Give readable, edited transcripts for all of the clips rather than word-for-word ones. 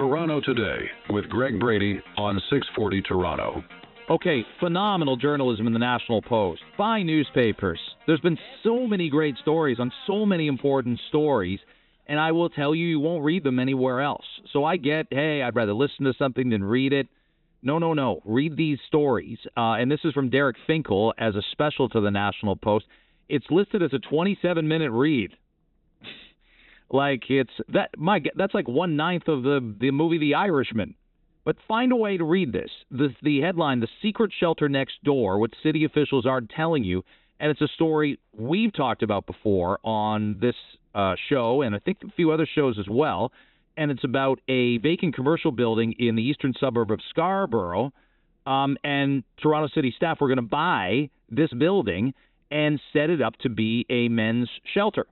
Toronto Today with Greg Brady on 640 Toronto. Okay, phenomenal journalism in the National Post. By newspapers. There's been so many great stories on so many important stories, and I will tell you, you won't read them anywhere else. So I get, hey, I'd rather listen to something than read it. No. Read these stories. And this is from Derek Finkel as a special to the National Post. It's listed as a 27-minute read. That's like 1/9 of the movie The Irishman. But find a way to read this. The headline, The Secret Shelter Next Door, what city officials aren't telling you, and it's a story we've talked about before on this show, and I think a few other shows as well, and it's about a vacant commercial building in the eastern suburb of Scarborough, and Toronto City staff were going to buy this building and set it up to be a men's shelter.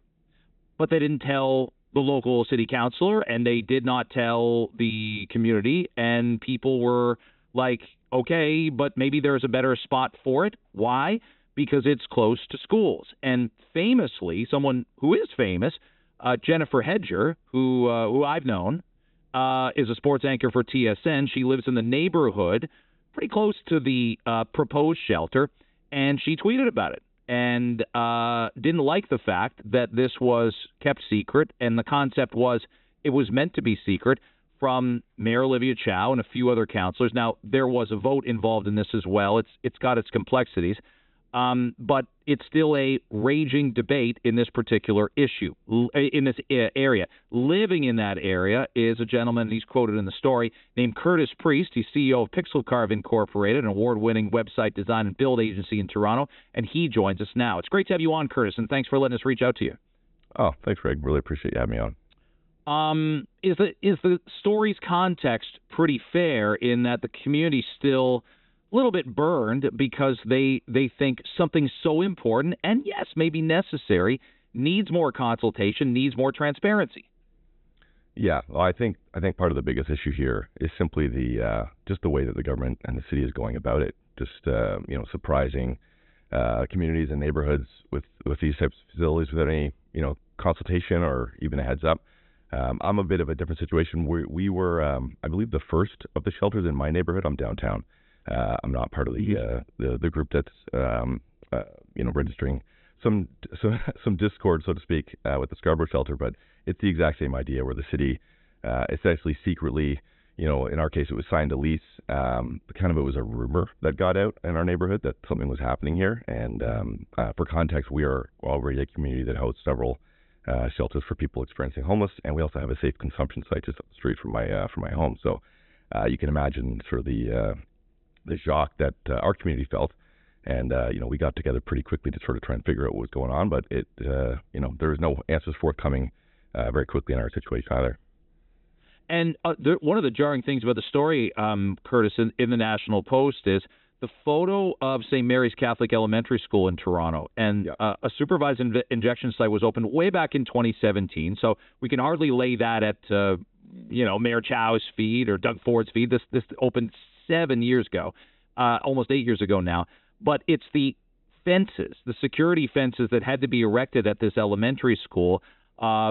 But they didn't tell the local city councilor, and they did not tell the community, and people were like, okay, but maybe there's a better spot for it. Why? Because it's close to schools. And famously, someone who is famous, Jennifer Hedger, who I've known, is a sports anchor for TSN. She lives in the Neighbourhood, pretty close to the proposed shelter, and she tweeted about it. And didn't like the fact that this was kept secret, and the concept was it was meant to be secret from Mayor Olivia Chow and a few other councillors. Now, there was a vote involved in this as well. It's got its complexities, but it's still a raging debate in this particular issue, in this area. Living in that area is a gentleman, he's quoted in the story, named Curtis Priest. He's CEO of Pixelcarve Inc, an award-winning website design and build agency in Toronto, and he joins us now. It's great to have you on, Curtis, and thanks for letting us reach out to you. Oh, thanks, Greg. Really appreciate you having me on. Is the story's context pretty fair in that the community's still a little bit burned because they think something so important and, yes, maybe necessary, needs more consultation, needs more transparency? Yeah, well, I think part of the biggest issue here is simply just the way that the government and the city is going about it. Just surprising communities and neighborhoods with these types of facilities without any consultation or even a heads up. I'm a bit of a different situation. We were, I believe, the first of the shelters in my neighborhood. I'm downtown. I'm not part of the group that's registering some discord, so to speak, with the Scarborough shelter. But it's the exact same idea where the city essentially secretly, in our case, it was signed a lease. It was a rumor that got out in our neighborhood that something was happening here. And for context, we are already a community that hosts several shelters for people experiencing homelessness, and we also have a safe consumption site just up the street from my home. So you can imagine sort of the shock that our community felt, and we got together pretty quickly to sort of try and figure out what was going on. But there was no answers forthcoming very quickly in our situation either. And one of the jarring things about the story, Curtis, in the National Post is the photo of St. Mary's Catholic Elementary School in Toronto, and a supervised injection site was opened way back in 2017. So we can hardly lay that at Mayor Chow's feet or Doug Ford's feet. This opened 7 years ago, almost 8 years ago now. But it's the fences, the security fences that had to be erected at this elementary school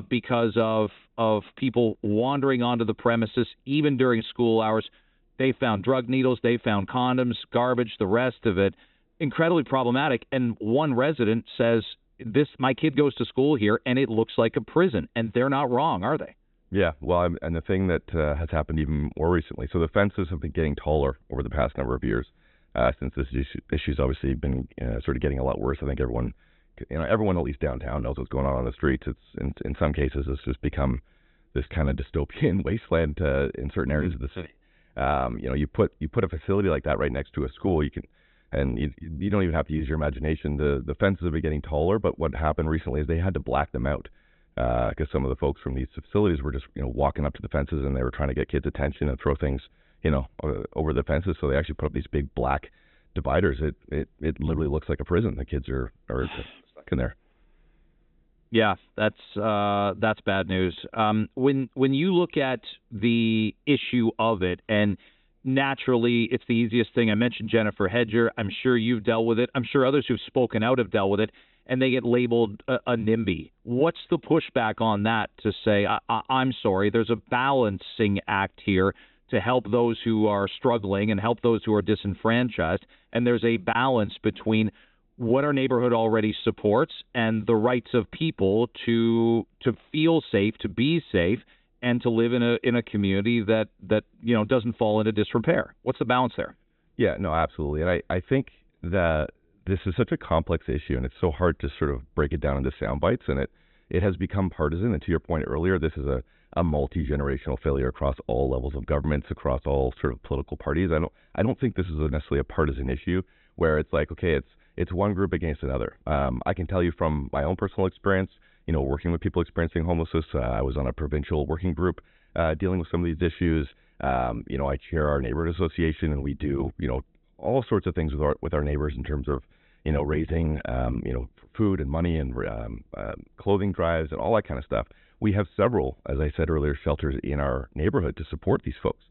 because of people wandering onto the premises, even during school hours. They found drug needles, they found condoms, garbage, the rest of it. Incredibly problematic. And one resident says, my kid goes to school here, and it looks like a prison. And they're not wrong, are they? Yeah, well, and the thing that has happened even more recently, so the fences have been getting taller over the past number of years since this issue's obviously been sort of getting a lot worse. I think everyone at least downtown knows what's going on the streets. It's in some cases it's just become this kind of dystopian wasteland in certain areas of the city. You put a facility like that right next to a school, you don't even have to use your imagination. The fences have been getting taller, but what happened recently is they had to black them out because some of the folks from these facilities were just walking up to the fences and they were trying to get kids' attention and throw things over the fences. So they actually put up these big black dividers. It literally looks like a prison. The kids are stuck in there. Yeah, that's bad news. When you look at the issue of it, and naturally it's the easiest thing. I mentioned Jennifer Hedger. I'm sure you've dealt with it. I'm sure others who've spoken out have dealt with it. and they get labeled a NIMBY. What's the pushback on that to say, I'm sorry, there's a balancing act here to help those who are struggling and help those who are disenfranchised, and there's a balance between what our neighborhood already supports and the rights of people to feel safe, to be safe, and to live in a community that doesn't fall into disrepair. What's the balance there? Yeah, no, absolutely. And I think that this is such a complex issue, and it's so hard to sort of break it down into sound bites, and it has become partisan. And to your point earlier, this is a multi-generational failure across all levels of governments, across all sort of political parties. I don't think this is necessarily a partisan issue where it's like, okay, it's one group against another. I can tell you from my own personal experience, working with people experiencing homelessness. I was on a provincial working group dealing with some of these issues. I chair our neighborhood association, and we do, all sorts of things with our neighbors in terms of, raising, food and money and clothing drives and all that kind of stuff. We have several, as I said earlier, shelters in our neighborhood to support these folks.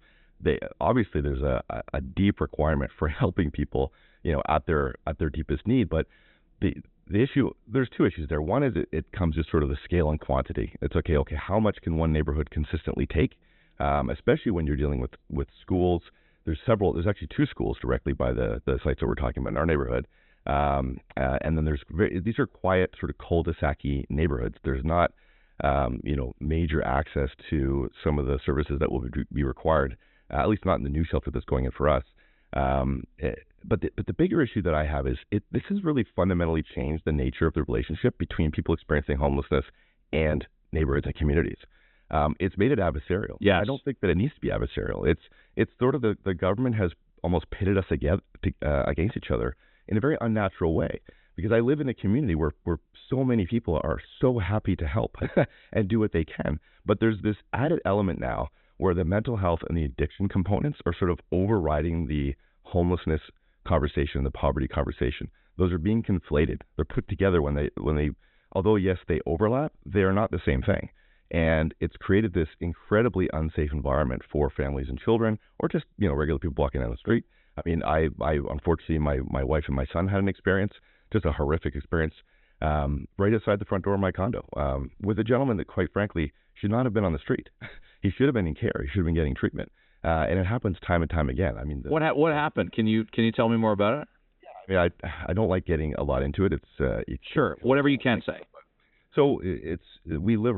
Obviously there's a deep requirement for helping people, at their deepest need. But the issue, there's two issues there. One is it comes to sort of the scale and quantity. It's okay, how much can one neighborhood consistently take? Especially when you're dealing with schools. There's actually two schools directly by the sites that we're talking about in our neighborhood. And then these are quiet sort of cul-de-sac-y neighborhoods. There's not, major access to some of the services that will be required, at least not in the new shelter that's going in for us. But the bigger issue that I have is this has really fundamentally changed the nature of the relationship between people experiencing homelessness and neighborhoods and communities. It's made it adversarial. Yes. I don't think that it needs to be adversarial. It's sort of the government has almost pitted us against each other in a very unnatural way. Because I live in a community where so many people are so happy to help and do what they can. But there's this added element now where the mental health and the addiction components are sort of overriding the homelessness conversation, the poverty conversation. Those are being conflated. They're put together when they, although yes, they overlap, they are not the same thing. And it's created this incredibly unsafe environment for families and children, or just, regular people walking down the street. I mean, I unfortunately, my wife and my son had an experience, just a horrific experience, right outside the front door of my condo, with a gentleman that, quite frankly, should not have been on the street. He should have been in care. He should have been getting treatment. And it happens time and time again. I mean, what happened? Can you tell me more about it? I mean, I don't like getting a lot into it. It's sure, whatever you can say. So we live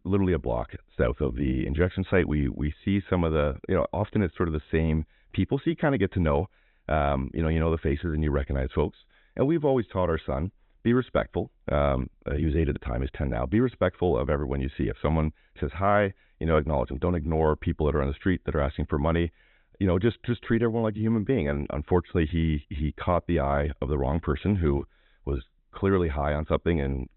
literally a block south of the injection site. We see some of the, often it's sort of the same people. So you kind of get to know, the faces and you recognize folks. And we've always taught our son, be respectful. He was 8 at the time, he's 10 now. Be respectful of everyone you see. If someone says hi, acknowledge them. Don't ignore people that are on the street that are asking for money. Just treat everyone like a human being. And unfortunately, he caught the eye of the wrong person who was clearly high on something and,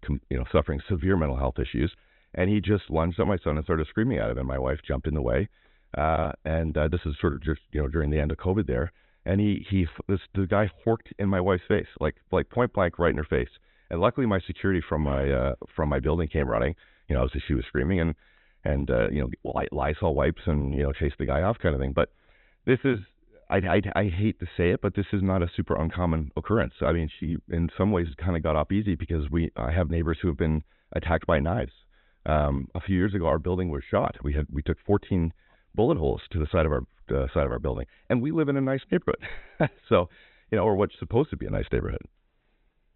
suffering severe mental health issues. And he just lunged at my son and started screaming at him. And my wife jumped in the way. And this is sort of just, during the end of COVID there. And the guy horked in my wife's face, like point blank right in her face. And luckily my security from my building came running, as she was screaming and Lysol wipes and, chased the guy off kind of thing. But this is, I hate to say it, but this is not a super uncommon occurrence. I mean, she in some ways kind of got off easy because I have neighbors who have been attacked by knives. A few years ago, our building was shot. We took 14 bullet holes to the side of our building, and we live in a nice neighborhood. So, or what's supposed to be a nice neighborhood.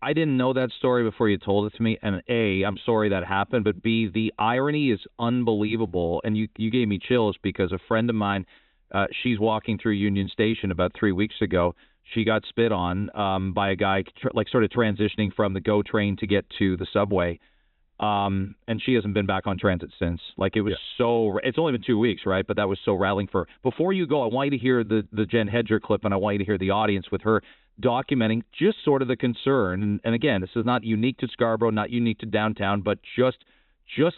I didn't know that story before you told it to me, and A, I'm sorry that happened, but B, the irony is unbelievable, and you gave me chills because a friend of mine, she's walking through Union Station about 3 weeks ago. She got spit on by a guy sort of transitioning from the GO train to get to the subway. And she hasn't been back on transit since. It was it's only been 2 weeks, right? But that was so rattling for her. Before you go, I want you to hear the Jen Hedger clip, and I want you to hear the audience with her documenting just sort of the concern. And again, this is not unique to Scarborough, not unique to downtown, but just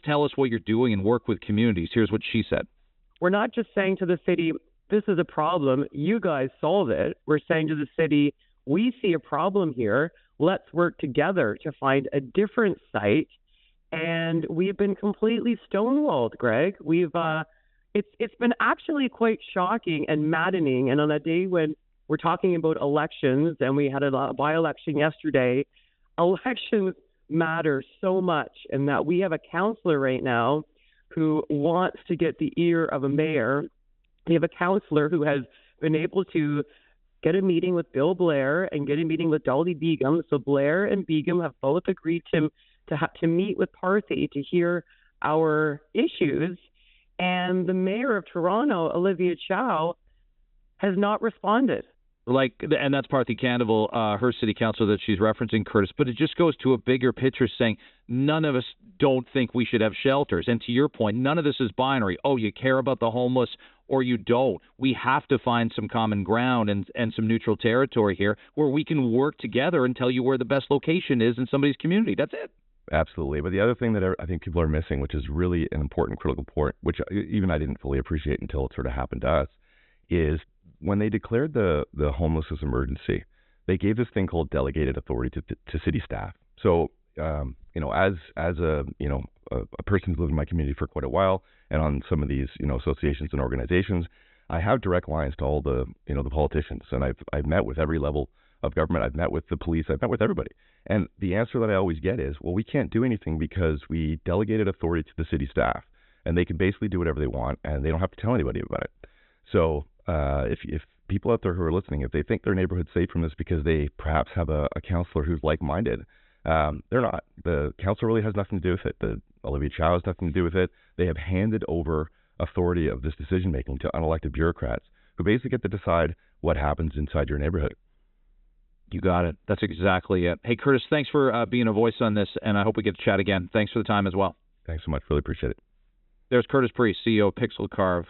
tell us what you're doing and work with communities. Here's what she said. We're not just saying to the city, this is a problem, you guys solve it. We're saying to the city, we see a problem here. Let's work together to find a different site. And we've been completely stonewalled, Greg. It's been actually quite shocking and maddening. And on a day when we're talking about elections, and we had a by-election yesterday, elections matter so much, and that we have a councillor right now who wants to get the ear of a mayor. We have a councillor who has been able to get a meeting with Bill Blair and get a meeting with Dolly Begum. So Blair and Begum have both agreed to meet with Parthy to hear our issues. And the mayor of Toronto, Olivia Chow, has not responded. And that's Parthy Candival, her city councilor that she's referencing, Curtis. But it just goes to a bigger picture saying none of us don't think we should have shelters. And to your point, none of this is binary. Oh, you care about the homeless or you don't. We have to find some common ground and some neutral territory here where we can work together and tell you where the best location is in somebody's community. That's it. Absolutely. But the other thing that I think people are missing, which is really an important critical point, which even I didn't fully appreciate until it sort of happened to us, is when they declared the homelessness emergency, they gave this thing called delegated authority to city staff. So, as a person who's lived in my community for quite a while, and on some of these, associations and organizations, I have direct lines to all the politicians, and I've met with every level of government. I've met with the police. I've met with everybody. And the answer that I always get is, well, we can't do anything because we delegated authority to the city staff, and they can basically do whatever they want, and they don't have to tell anybody about it. So if people out there who are listening, if they think their neighborhood's safe from this because they perhaps have a counselor who's like-minded, they're not. The council really has nothing to do with it. The Olivia Chow has nothing to do with it. They have handed over authority of this decision-making to unelected bureaucrats who basically get to decide what happens inside your neighborhood. You got it. That's exactly it. Hey, Curtis, thanks for being a voice on this, and I hope we get to chat again. Thanks for the time as well. Thanks so much. Really appreciate it. There's Curtis Priest, CEO of Pixelcarve.